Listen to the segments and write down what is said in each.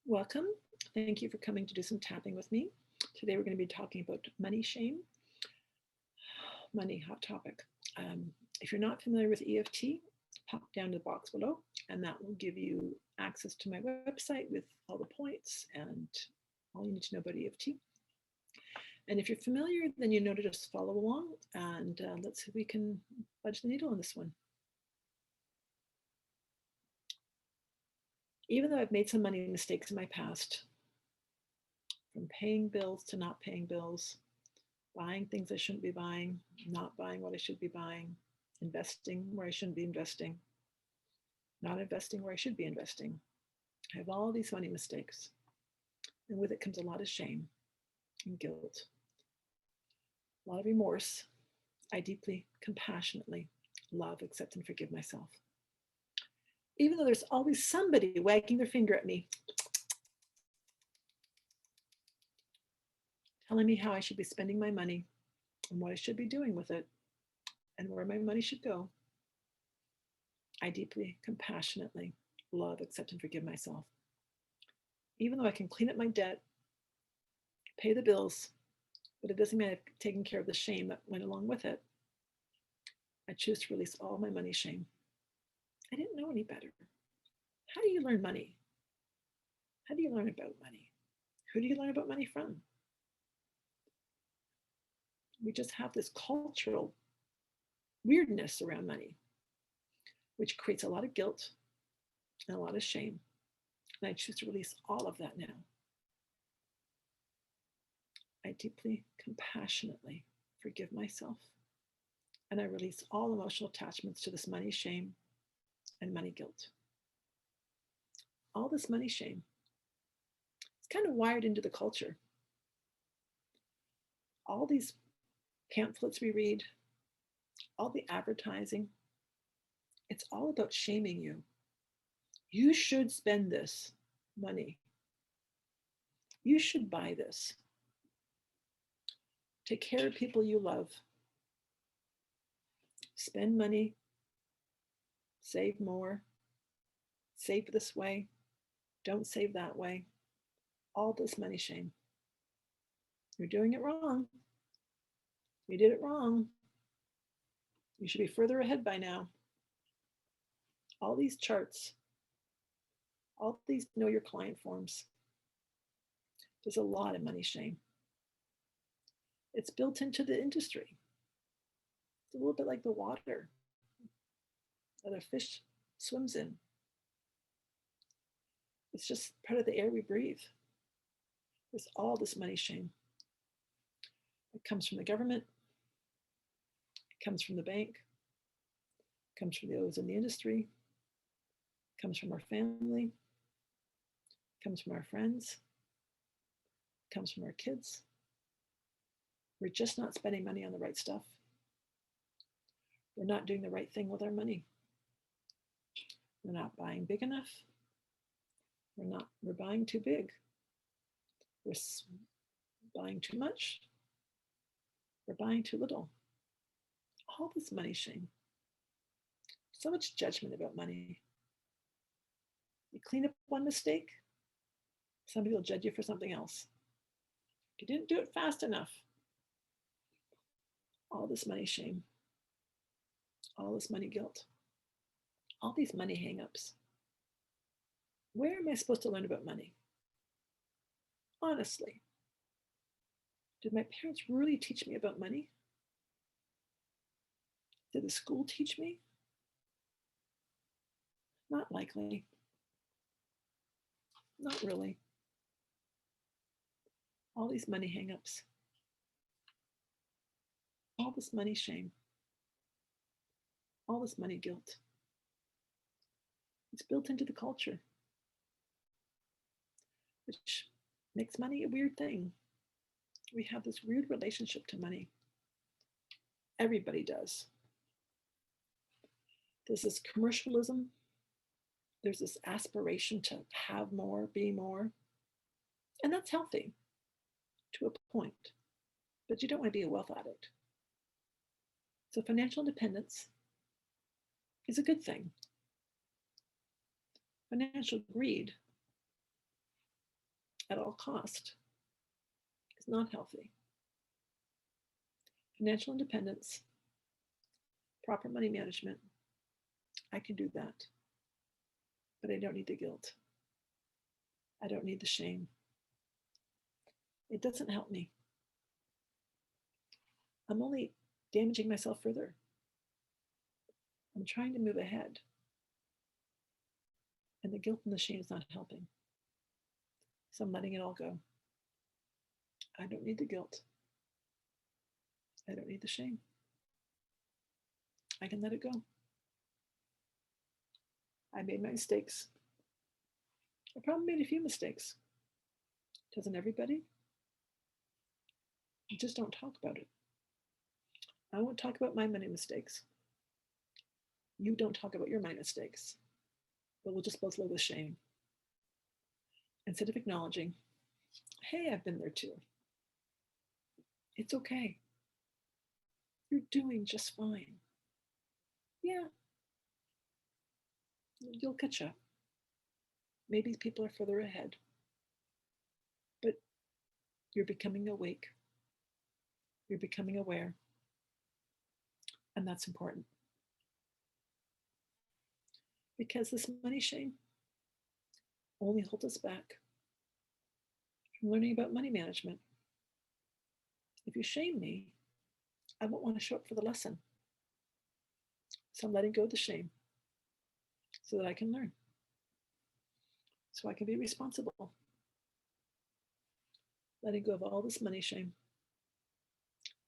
Welcome. Thank you for coming to do some tapping with me. Today we're going to be talking about money shame. Money, hot topic. If you're not familiar with EFT, pop down to the box below and that will give you access to my website with all the points and all you need to know about EFT. And if you're familiar, then you know to just follow along and let's see if we can budge the needle on this one. Even though I've made some money mistakes in my past, from paying bills to not paying bills, buying things I shouldn't be buying, not buying what I should be buying, investing where I shouldn't be investing, not investing where I should be investing. I have all these money mistakes. And with it comes a lot of shame and guilt, a lot of remorse. I deeply, compassionately love, accept, and forgive myself. Even though there's always somebody wagging their finger at me, telling me how I should be spending my money and what I should be doing with it and where my money should go, I deeply, compassionately love, accept, and forgive myself. Even though I can clean up my debt, pay the bills, but it doesn't mean I've taken care of the shame that went along with it. I choose to release all my money shame. I didn't know any better. How do you learn money? How do you learn about money? Who do you learn about money from? We just have this cultural weirdness around money, which creates a lot of guilt and a lot of shame. And I choose to release all of that now. I deeply, compassionately forgive myself. And I release all emotional attachments to this money shame and money guilt. All this money shame, it's kind of wired into the culture. All these pamphlets we read, all the advertising, it's all about shaming you. You should spend this money. You should buy this. Take care of people you love. Spend money. Save more. Save this way. Don't save that way. All this money shame. You're doing it wrong. You did it wrong. You should be further ahead by now. All these charts, all these know your client forms. There's a lot of money shame. It's built into the industry. It's a little bit like the water that a fish swims in. It's just part of the air we breathe. There's all this money shame. It comes from the government. It comes from the bank. It comes from those in the industry. It comes from our family. It comes from our friends. It comes from our kids. We're just not spending money on the right stuff. We're not doing the right thing with our money. We're not buying big enough. We're buying too big. We're buying too much. We're buying too little. All this money shame. So much judgment about money. You clean up one mistake, somebody will judge you for something else. You didn't do it fast enough. All this money shame. All this money guilt. All these money hang-ups. Where am I supposed to learn about money? Honestly, did my parents really teach me about money? Did the school teach me? Not likely. Not really. All these money hang-ups. All this money shame. All this money guilt. It's built into the culture, which makes money a weird thing. We have this weird relationship to money. Everybody does. There's this commercialism. There's this aspiration to have more, be more. And that's healthy to a point, but you don't want to be a wealth addict. So financial independence is a good thing. Financial greed at all cost is not healthy. Financial independence, proper money management, I can do that. But I don't need the guilt. I don't need the shame. It doesn't help me. I'm only damaging myself further. I'm trying to move ahead. And the guilt and the shame is not helping. So I'm letting it all go. I don't need the guilt. I don't need the shame. I can let it go. I made my mistakes. I probably made a few mistakes. Doesn't everybody? You just don't talk about it. I won't talk about my many mistakes. You don't talk about your my mistakes. But we'll just both live with shame. Instead of acknowledging, hey, I've been there too. It's okay. You're doing just fine. Yeah. You'll catch up. Maybe people are further ahead. But you're becoming awake. You're becoming aware. And that's important. Because this money shame only holds us back from learning about money management. If you shame me, I won't want to show up for the lesson. So I'm letting go of the shame so that I can learn. So I can be responsible. Letting go of all this money shame.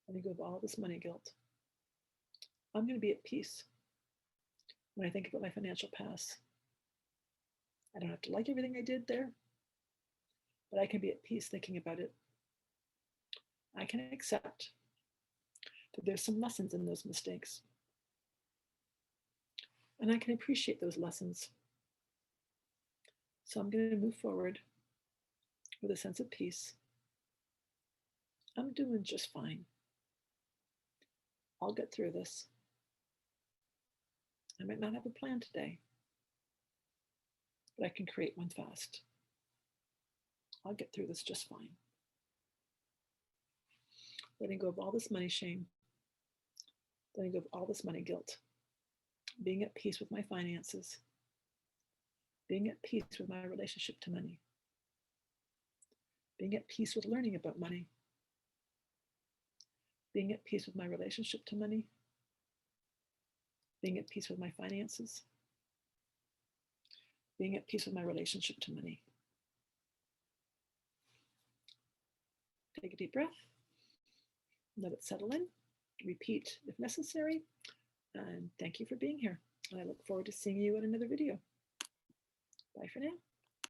Letting go of all this money guilt. I'm going to be at peace when I think about my financial past. I don't have to like everything I did there, but I can be at peace thinking about it. I can accept that there's some lessons in those mistakes. And I can appreciate those lessons. So I'm going to move forward with a sense of peace. I'm doing just fine. I'll get through this. I might not have a plan today, but I can create one fast. I'll get through this just fine. Letting go of all this money shame, letting go of all this money guilt, being at peace with my finances, being at peace with my relationship to money, being at peace with learning about money, being at peace with my relationship to money, being at peace with my finances, being at peace with my relationship to money. Take a deep breath, let it settle in, repeat if necessary, and thank you for being here. And I look forward to seeing you in another video. Bye for now.